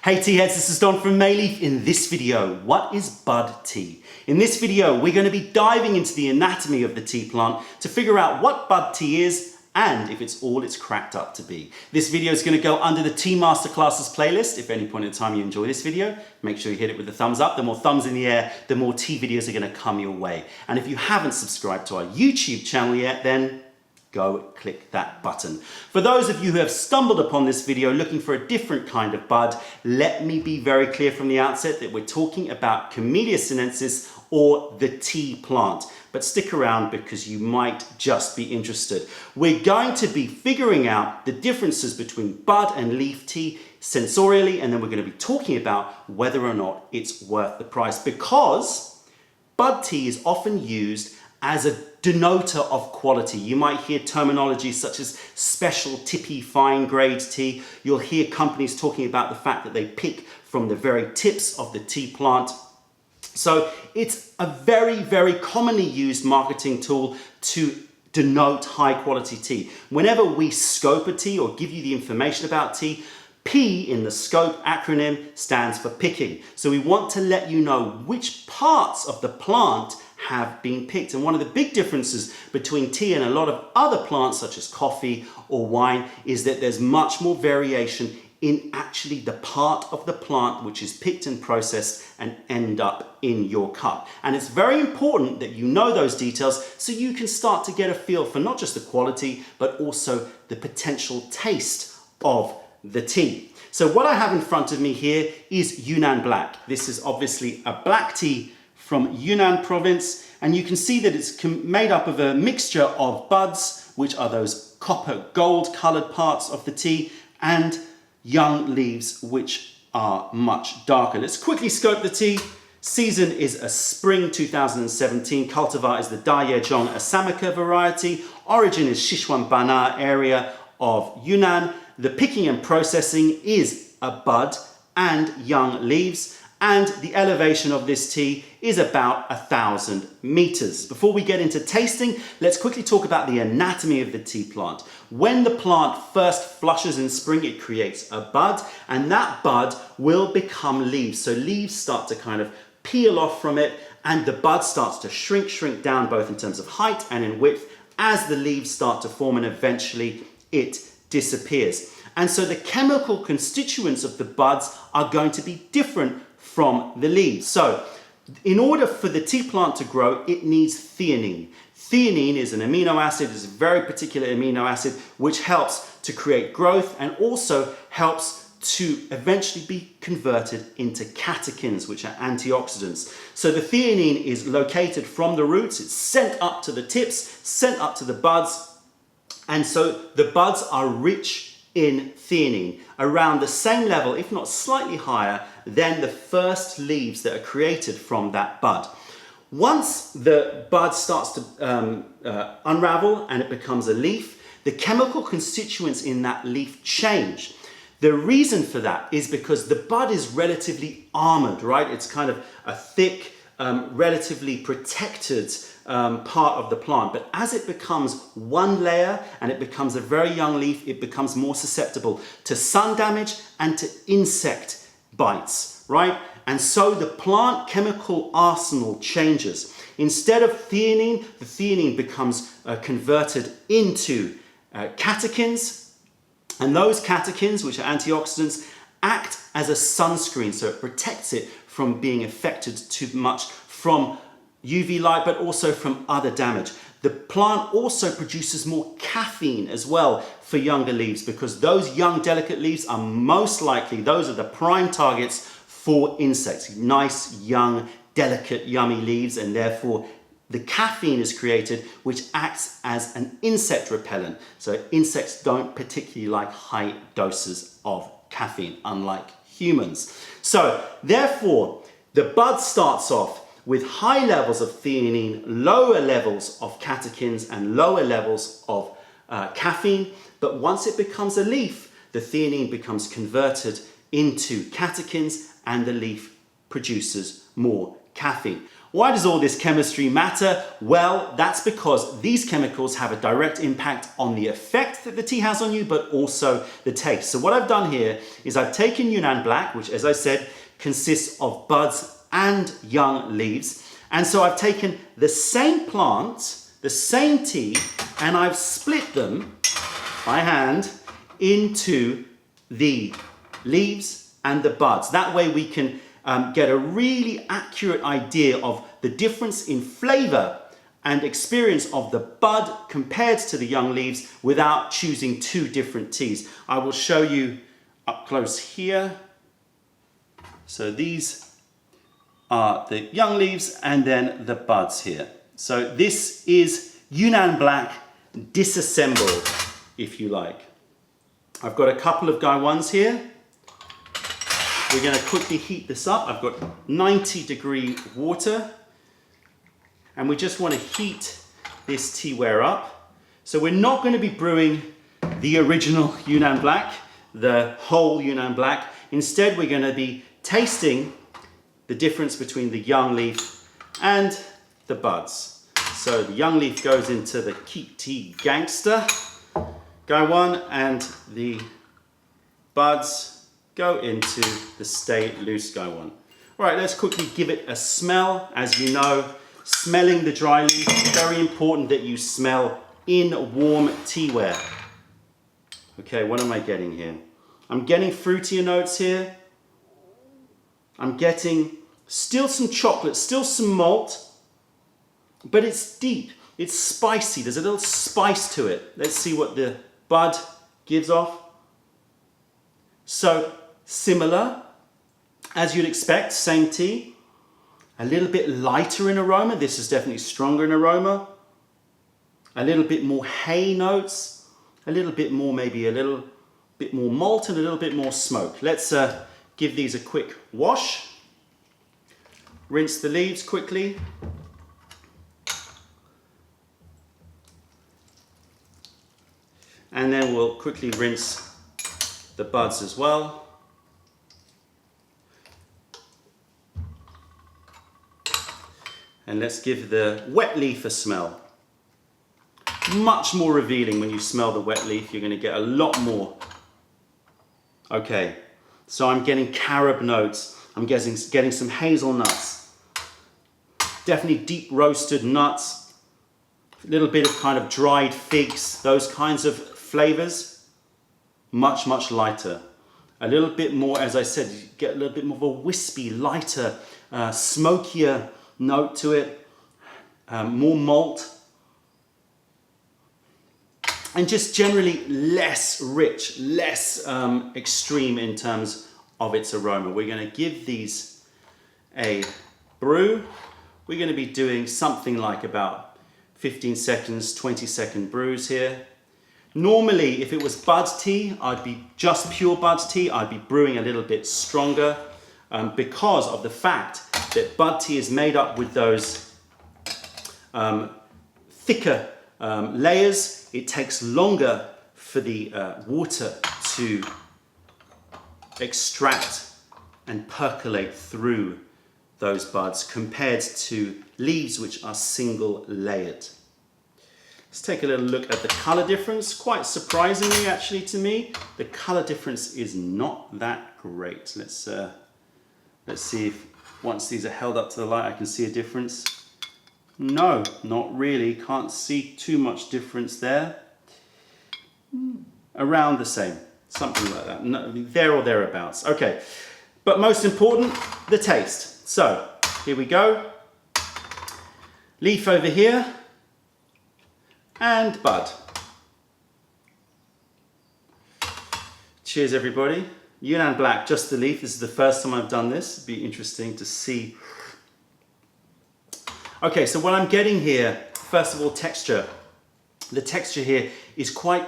Hey tea heads, this is Don from Mayleaf. In this video, what is bud tea? In this video, we're going to be diving into the anatomy of the tea plant to figure out what bud tea is and if it's all it's cracked up to be. This video is going to go under the Tea Masterclasses playlist. If at any point in time you enjoy this video, make sure you hit it with the thumbs up. The more thumbs in the air, the more tea videos are going to come your way. And if you haven't subscribed to our YouTube channel yet, then go click that button. For those of you who have stumbled upon this video looking for a different kind of bud, let me be very clear from the outset that we're talking about Camellia sinensis or the tea plant. But stick around because you might just be interested. We're going to be figuring out the differences between bud and leaf tea sensorially, and then we're going to be talking about whether or not it's worth the price, because bud tea is often used as a denoter of quality. You might hear terminology such as special tippy fine grade tea. You'll hear companies talking about the fact that they pick from the very tips of the tea plant. So it's a very, very commonly used marketing tool to denote high quality tea. Whenever we scope a tea or give you the information about tea, P in the scope acronym stands for picking. So we want to let you know which parts of the plant have been picked. And one of the big differences between tea and a lot of other plants such as coffee or wine is that there's much more variation in actually the part of the plant which is picked and processed and end up in your cup. And it's very important that you know those details so you can start to get a feel for not just the quality but also the potential taste of the tea. So what I have in front of me here is Yunnan Black. This is obviously a black tea from Yunnan province, and you can see that it's made up of a mixture of buds, which are those copper gold colored parts of the tea, and young leaves, which are much darker. Let's quickly scope the tea. Season is a spring 2017. Cultivar is the Dayejong Asamaka variety. Origin is Sichuan-Bana area of Yunnan. The picking and processing is a bud and young leaves. And the elevation of this tea is about 1,000 meters. Before we get into tasting, let's quickly talk about the anatomy of the tea plant. When the plant first flushes in spring, it creates a bud, and that bud will become leaves. So leaves start to kind of peel off from it, and the bud starts to shrink down both in terms of height and in width as the leaves start to form, and eventually it disappears. And so the chemical constituents of the buds are going to be different from the leaves. So in order for the tea plant to grow, it needs theanine. Theanine is an amino acid, is a very particular amino acid which helps to create growth and also helps to eventually be converted into catechins, which are antioxidants. So the theanine is located from the roots, it's sent up to the tips, sent up to the buds, and so the buds are rich in theanine, around the same level, if not slightly higher, than the first leaves that are created from that bud. Once the bud starts to unravel and it becomes a leaf, the chemical constituents in that leaf change. The reason for that is because the bud is relatively armored, right? It's kind of a thick, relatively protected part of the plant, but as it becomes one layer and it becomes a very young leaf, it becomes more susceptible to sun damage and to insect bites, right? And so the plant chemical arsenal changes. Instead of theanine, the theanine becomes converted into catechins, and those catechins, which are antioxidants, act as a sunscreen, so it protects it from being affected too much from UV light, but also from other damage. The plant also produces more caffeine as well for younger leaves, because those young delicate leaves are most likely, those are the prime targets for insects. Nice, young, delicate, yummy leaves, and therefore the caffeine is created, which acts as an insect repellent. So insects don't particularly like high doses of caffeine, unlike humans. So therefore, the bud starts off with high levels of theanine, lower levels of catechins, and lower levels of caffeine. But once it becomes a leaf, the theanine becomes converted into catechins and the leaf produces more caffeine. Why does all this chemistry matter? Well, that's because these chemicals have a direct impact on the effect that the tea has on you, but also the taste. So what I've done here is I've taken Yunnan Black, which, as I said, consists of buds and young leaves. And so I've taken the same plant, the same tea, and I've split them by hand into the leaves and the buds. That way we can get a really accurate idea of the difference in flavour and experience of the bud compared to the young leaves without choosing two different teas. I will show you up close here. So these are the young leaves and then the buds here. So this is Yunnan Black disassembled, if you like. I've got a couple of Gaiwans here. We're going to quickly heat this up. I've got 90-degree water. And we just want to heat this teaware up. So we're not going to be brewing the original Yunnan Black, the whole Yunnan Black. Instead, we're going to be tasting the difference between the young leaf and the buds. So the young leaf goes into the Keep Tea Gangster Gaiwan, and the buds go into the Stay Loose Gaiwan. All right, let's quickly give it a smell. As you know, smelling the dry leaf, very important that you smell in warm teaware. Okay, what am I getting here? I'm getting fruitier notes here. I'm getting still some chocolate, still some malt, but it's deep, it's spicy. There's a little spice to it. Let's see what the bud gives off. So similar, as you'd expect, same tea. A little bit lighter in aroma. This is definitely stronger in aroma. A little bit more hay notes. A little bit more, maybe a little bit more malt and a little bit more smoke. Let's give these a quick wash. Rinse the leaves quickly. And then we'll quickly rinse the buds as well. And let's give the wet leaf a smell. Much more revealing when you smell the wet leaf. You're going to get a lot more. Okay, so I'm getting carob notes. I'm getting some hazelnuts. Definitely deep roasted nuts. A little bit of kind of dried figs. Those kinds of flavors. Much, much lighter. A little bit more, as I said, you get a little bit more of a wispy, lighter, smokier note to it. More malt. And just generally less rich, less extreme in terms of its aroma. We're going to give these a brew. We're going to be doing something like about 15 seconds, 20-second brews here. Normally, if it was bud tea, I'd be just pure bud tea. I'd be brewing a little bit stronger because of the fact that bud tea is made up with those thicker layers. It takes longer for the water to extract and percolate through those buds compared to leaves which are single layered. Let's take a little look at the color difference. Quite surprisingly, actually, to me, the color difference is not that great. Let's see if once these are held up to the light, I can see a difference. No, not really. Can't see too much difference there. Around the same, something like that. No, there or thereabouts. Okay, but most important, the taste. So here we go. Leaf over here. And bud. Cheers, everybody. Yunnan Black, just the leaf. This is the first time I've done this. It'd be interesting to see. Okay, so what I'm getting here, first of all, texture. The texture here is quite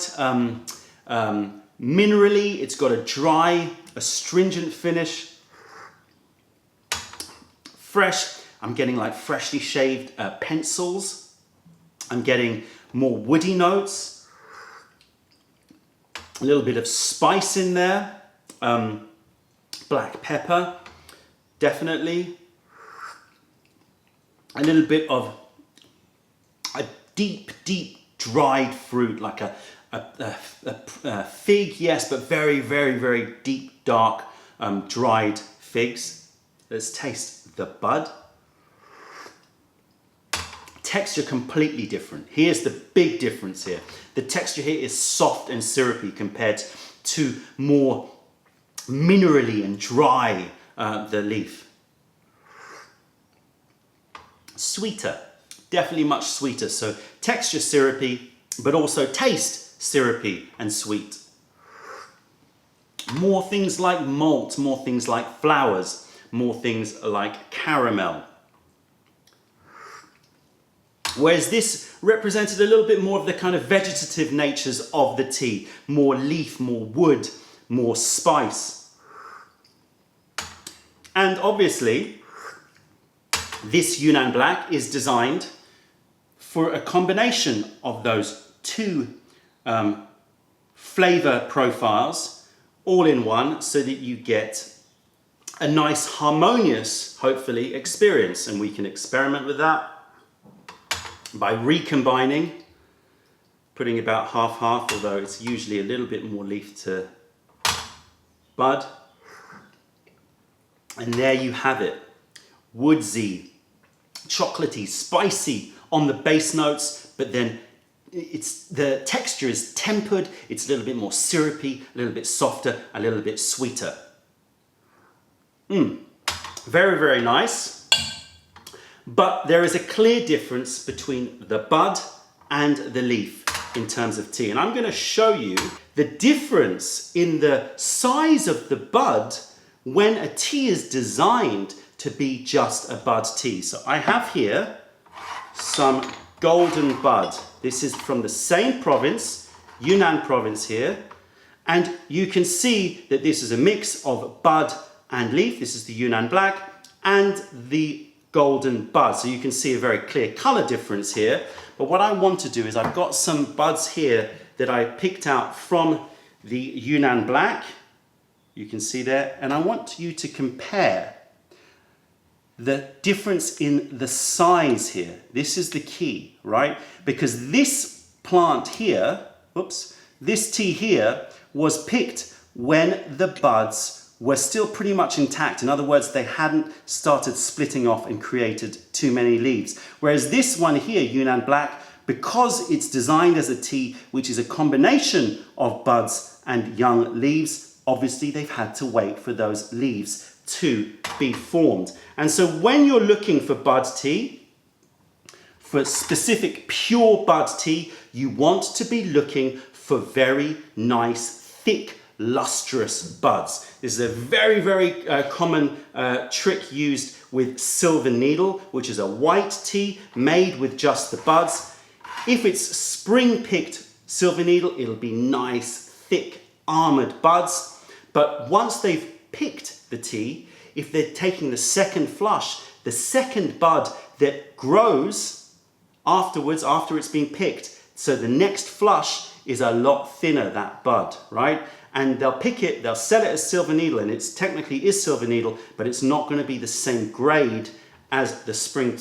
minerally. It's got a dry, astringent finish. Fresh. I'm getting like freshly shaved pencils. I'm getting more woody notes, a little bit of spice in there, black pepper, definitely. a little bit of a deep, deep dried fruit, like a fig, yes, but very, very, very deep, dark, dried figs. Let's taste the bud. Texture completely different. Here's the big difference here. The texture here is soft and syrupy compared to more minerally and dry the leaf. Sweeter, definitely much sweeter. So texture syrupy, but also taste syrupy and sweet. More things like malt, more things like flowers, more things like caramel. Whereas this represented a little bit more of the kind of vegetative natures of the tea. More leaf, more wood, more spice. And obviously, this Yunnan Black is designed for a combination of those two flavour profiles all in one, so that you get a nice, harmonious, hopefully, experience. And we can experiment with that by recombining, putting about half-half, although it's usually a little bit more leaf to bud. And there you have it. Woodsy, chocolatey, spicy on the base notes, but then the texture is tempered, it's a little bit more syrupy, a little bit softer, a little bit sweeter. Very, very nice. But there is a clear difference between the bud and the leaf in terms of tea. And I'm going to show you the difference in the size of the bud when a tea is designed to be just a bud tea. So I have here some golden bud. This is from the same province, Yunnan province here. And you can see that this is a mix of bud and leaf. This is the Yunnan Black and the golden bud. So you can see a very clear color difference here. But what I want to do is I've got some buds here that I picked out from the Yunnan Black. You can see there. And I want you to compare the difference in the size here. This is the key, right? Because this plant here, this tea here was picked when the buds were still pretty much intact. In other words, they hadn't started splitting off and created too many leaves. Whereas this one here, Yunnan Black, because it's designed as a tea which is a combination of buds and young leaves, obviously they've had to wait for those leaves to be formed. And so when you're looking for bud tea, for specific pure bud tea, you want to be looking for very nice, thick, lustrous buds. This is a very, very common trick used with silver needle, which is a white tea made with just the buds. If it's spring-picked silver needle, it'll be nice, thick, armoured buds. But once they've picked the tea, if they're taking the second flush, the second bud that grows afterwards, after it's been picked, so the next flush is a lot thinner, that bud, right? And they'll pick it, they'll sell it as silver needle, and it's technically is silver needle, but it's not going to be the same grade as the spring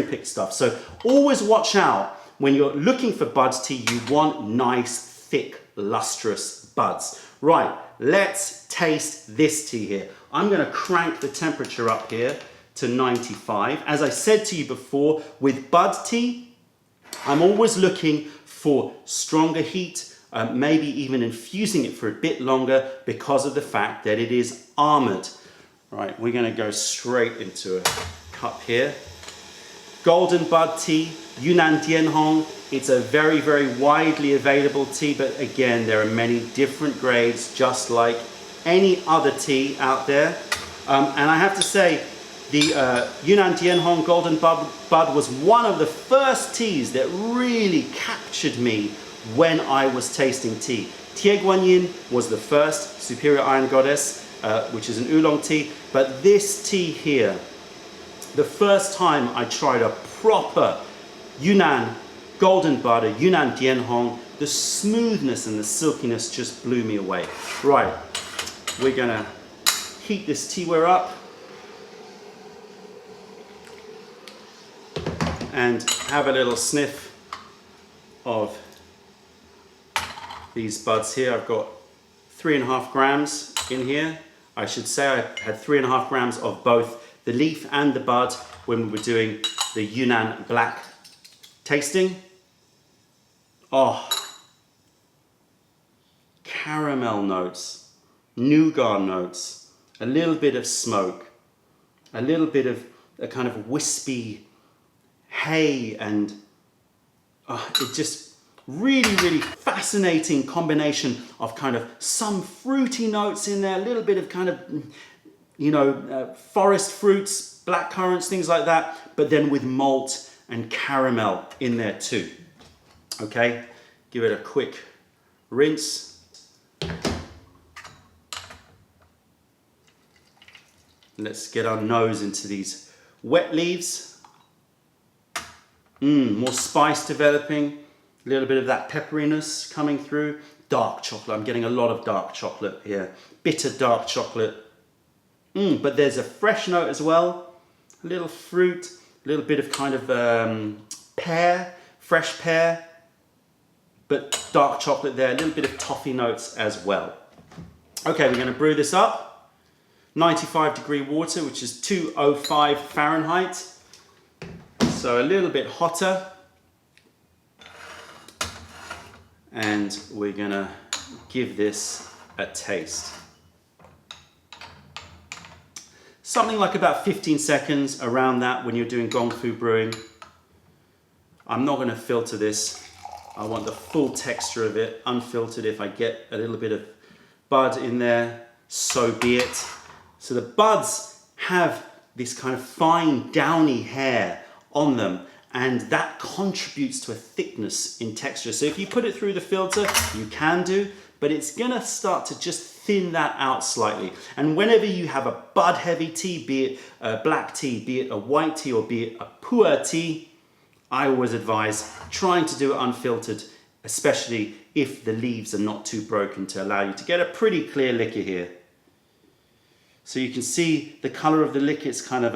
picked stuff. So always watch out when you're looking for bud tea. You want nice, thick, lustrous buds. Right, let's taste this tea here. I'm going to crank the temperature up here to 95. As I said to you before, with bud tea, I'm always looking for stronger heat, maybe even infusing it for a bit longer because of the fact that it is armoured. Right, we're going to go straight into a cup here. Golden bud tea, Yunnan Dianhong. It's a very, very widely available tea, but again, there are many different grades, just like any other tea out there. And I have to say, the Yunnan Dianhong Golden Bud was one of the first teas that really captured me when I was tasting tea. Tie Guanyin was the first, Superior Iron Goddess, which is an oolong tea. But this tea here, the first time I tried a proper Yunnan Golden Bud, a Yunnan Dianhong, the smoothness and the silkiness just blew me away. Right, we're gonna heat this teaware up. and have a little sniff of these buds here. I've got 3.5 grams in here. I should say I had 3.5 grams of both the leaf and the bud when we were doing the Yunnan Black tasting. Oh, caramel notes, nougat notes, a little bit of smoke, a little bit of a kind of wispy hay, and it just really fascinating combination of kind of some fruity notes in there, a little bit of kind of, you know, forest fruits, black currants, things like that, but then with malt and caramel in there too. Okay, give it a quick rinse. Let's get our nose into these wet leaves. More spice developing, a little bit of that pepperiness coming through. Dark chocolate, I'm getting a lot of dark chocolate here. Bitter dark chocolate. But there's a fresh note as well. A little fruit, a little bit of kind of pear, fresh pear. But dark chocolate there, a little bit of toffee notes as well. Okay, we're going to brew this up. 95-degree water, which is 205 Fahrenheit. So a little bit hotter. And we're going to give this a taste. Something like about 15 seconds around that when you're doing gong fu brewing. I'm not going to filter this. I want the full texture of it, unfiltered. If I get a little bit of bud in there, so be it. So the buds have this kind of fine downy hair on them, and that contributes to a thickness in texture. So if you put it through the filter, you can do, but it's gonna start to just thin that out slightly. And whenever you have a bud heavy tea, be it a black tea, be it a white tea, or be it a pu'er tea, I always advise trying to do it unfiltered, especially if the leaves are not too broken, to allow you to get a pretty clear liquor here. So you can see the color of the liquor. It's kind of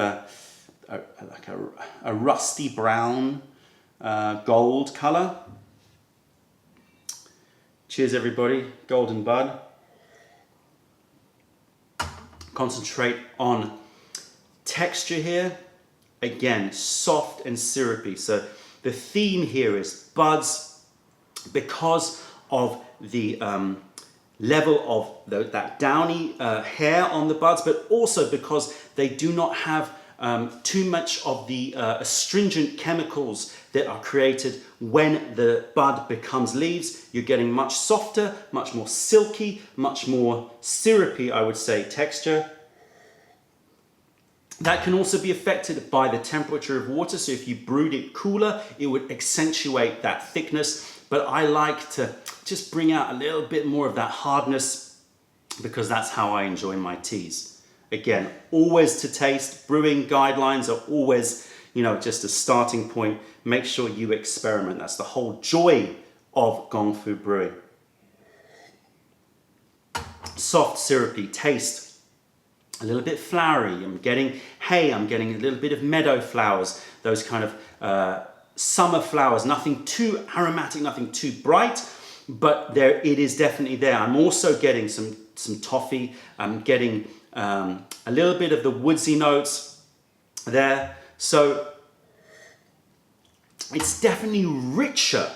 like a rusty brown gold color. Cheers everybody, golden bud. Concentrate on texture here. Again, soft and syrupy. So the theme here is buds, because of the level of that downy hair on the buds, but also because they do not have too much of the astringent chemicals that are created when the bud becomes leaves. You're getting much softer, much more silky, much more syrupy, I would say, texture. That can also be affected by the temperature of water. So if you brewed it cooler, it would accentuate that thickness. But I like to just bring out a little bit more of that hardness, because that's how I enjoy my teas. Again, always to taste. Brewing guidelines are always, just a starting point. Make sure you experiment. That's the whole joy of gong fu brewing. Soft, syrupy taste. A little bit flowery. I'm getting hay, I'm getting a little bit of meadow flowers, those kind of summer flowers, nothing too aromatic, nothing too bright, but there it is definitely there. I'm also getting some toffee. I'm getting a little bit of the woodsy notes there. So it's definitely richer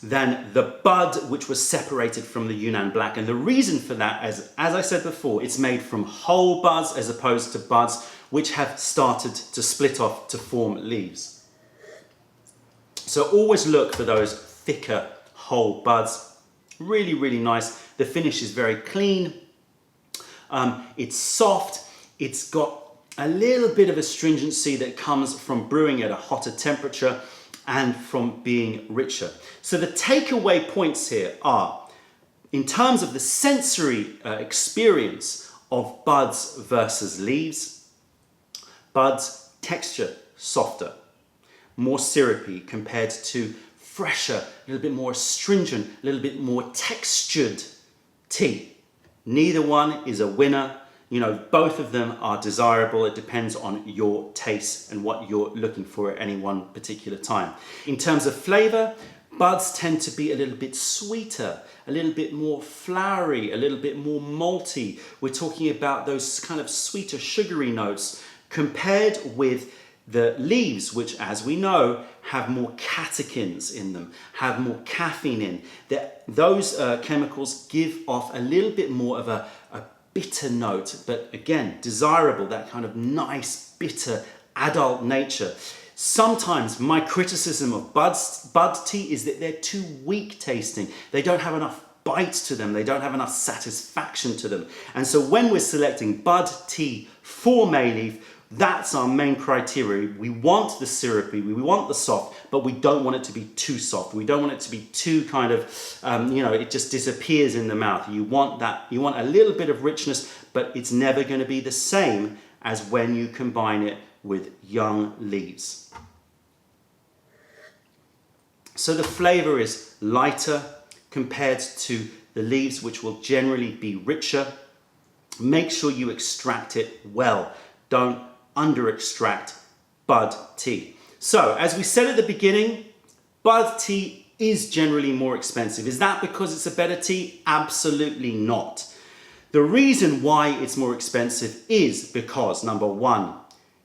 than the bud which was separated from the Yunnan Black. And the reason for that, as I said before, it's made from whole buds as opposed to buds which have started to split off to form leaves. So always look for those thicker whole buds. Really, really nice. The finish is very clean. It's soft. It's got a little bit of astringency that comes from brewing at a hotter temperature and from being richer. So the takeaway points here are, in terms of the sensory experience of buds versus leaves, buds, texture, softer, more syrupy compared to fresher, a little bit more astringent, a little bit more textured tea. Neither one is a winner. You know, both of them are desirable. It depends on your taste and what you're looking for at any one particular time. In terms of flavor, buds tend to be a little bit sweeter, a little bit more flowery, a little bit more malty. We're talking about those kind of sweeter, sugary notes compared with the leaves, which, as we know, have more catechins in them, have more caffeine in. Those chemicals give off a little bit more of a bitter note, but again, desirable, that kind of nice, bitter, adult nature. Sometimes my criticism of bud tea is that they're too weak tasting. They don't have enough bite to them. They don't have enough satisfaction to them. And so when we're selecting bud tea for Mayleaf, that's our main criteria. We want the syrupy, we want the soft, but we don't want it to be too soft. We don't want it to be too kind of, it just disappears in the mouth. You want a little bit of richness, but it's never going to be the same as when you combine it with young leaves. So the flavor is lighter compared to the leaves, which will generally be richer. Make sure you extract it well. Don't under extract bud tea. So as we said at the beginning, bud tea is generally more expensive. Is that because it's a better tea? Absolutely not. The reason why it's more expensive is because, number one,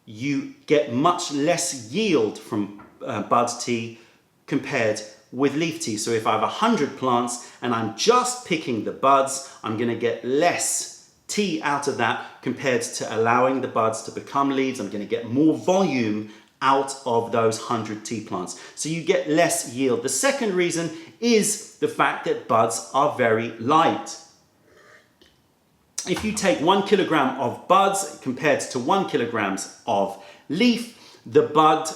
you get much less yield from bud tea compared with leaf tea. So if I have 100 plants and I'm just picking the buds, I'm going to get less tea out of that compared to allowing the buds to become leaves. I'm going to get more volume out of those 100 tea plants. So you get less yield. The second reason is the fact that buds are very light. If you take 1 kilogram of buds compared to 1 kilogram of leaf, the bud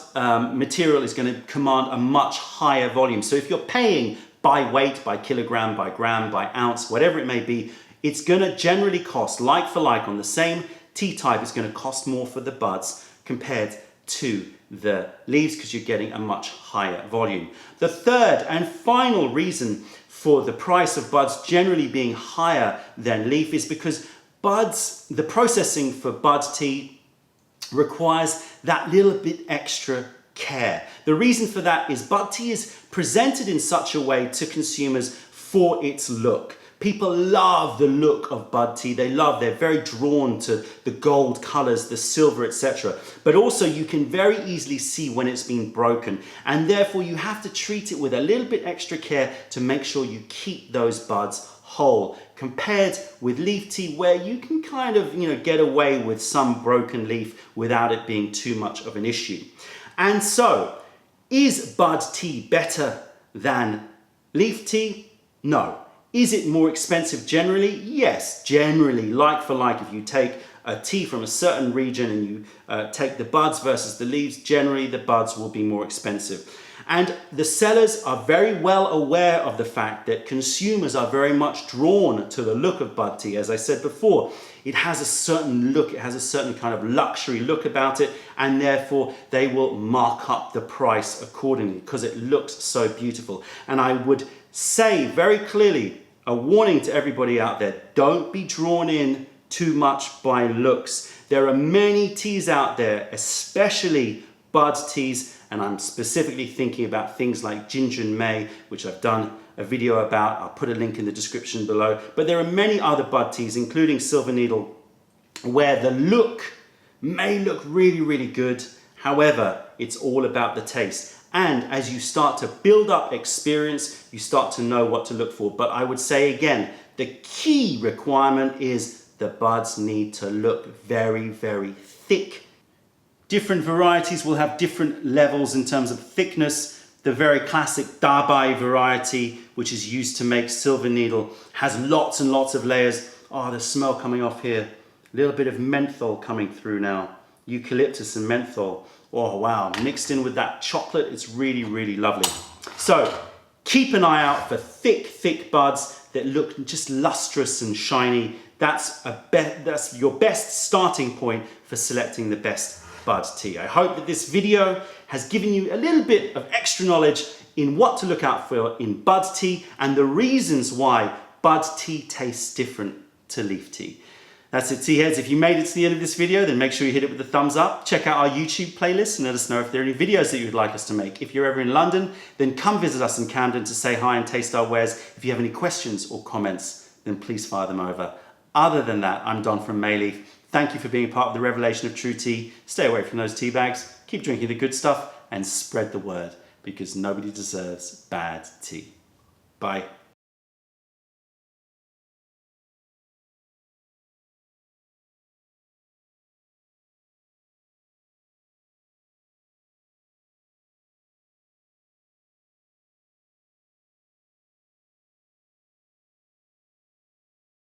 material is going to command a much higher volume. So if you're paying by weight, by kilogram, by gram, by ounce, whatever it may be, it's going to generally cost, like for like, on the same tea type, it's going to cost more for the buds compared to the leaves because you're getting a much higher volume. The third and final reason for the price of buds generally being higher than leaf is because buds, the processing for bud tea requires that little bit extra care. The reason for that is bud tea is presented in such a way to consumers for its look. People love the look of bud tea. They're very drawn to the gold colors, the silver, etc. But also you can very easily see when it's been broken. And therefore you have to treat it with a little bit extra care to make sure you keep those buds whole. Compared with leaf tea where you can kind of, get away with some broken leaf without it being too much of an issue. And so, is bud tea better than leaf tea? No. Is it more expensive generally? Yes, generally, like for like. If you take a tea from a certain region and you take the buds versus the leaves, generally the buds will be more expensive. And the sellers are very well aware of the fact that consumers are very much drawn to the look of bud tea. As I said before, it has a certain look, it has a certain kind of luxury look about it, and therefore they will mark up the price accordingly because it looks so beautiful. And I would say very clearly, a warning to everybody out there, don't be drawn in too much by looks. There are many teas out there, especially bud teas, and I'm specifically thinking about things like ginger and may, which I've done a video about. I'll put a link in the description below. But there are many other bud teas, including silver needle, where the look may look really, really good. However, it's all about the taste. And as you start to build up experience, you start to know what to look for. But I would say again, the key requirement is the buds need to look very, very thick. Different varieties will have different levels in terms of thickness. The very classic Dabai variety, which is used to make silver needle, has lots and lots of layers. Oh, the smell coming off here. A little bit of menthol coming through now. Eucalyptus and menthol. Oh wow, mixed in with that chocolate, it's really, really lovely. So keep an eye out for thick, thick buds that look just lustrous and shiny. That's your best starting point for selecting the best bud tea. I hope that this video has given you a little bit of extra knowledge in what to look out for in bud tea and the reasons why bud tea tastes different to leaf tea. That's it, tea heads. If you made it to the end of this video, then make sure you hit it with a thumbs up. Check out our YouTube playlist and let us know if there are any videos that you would like us to make. If you're ever in London, then come visit us in Camden to say hi and taste our wares. If you have any questions or comments, then please fire them over. Other than that, I'm Don from Mayleaf. Thank you for being part of the revelation of true tea. Stay away from those tea bags, keep drinking the good stuff, and spread the word, because nobody deserves bad tea. Bye.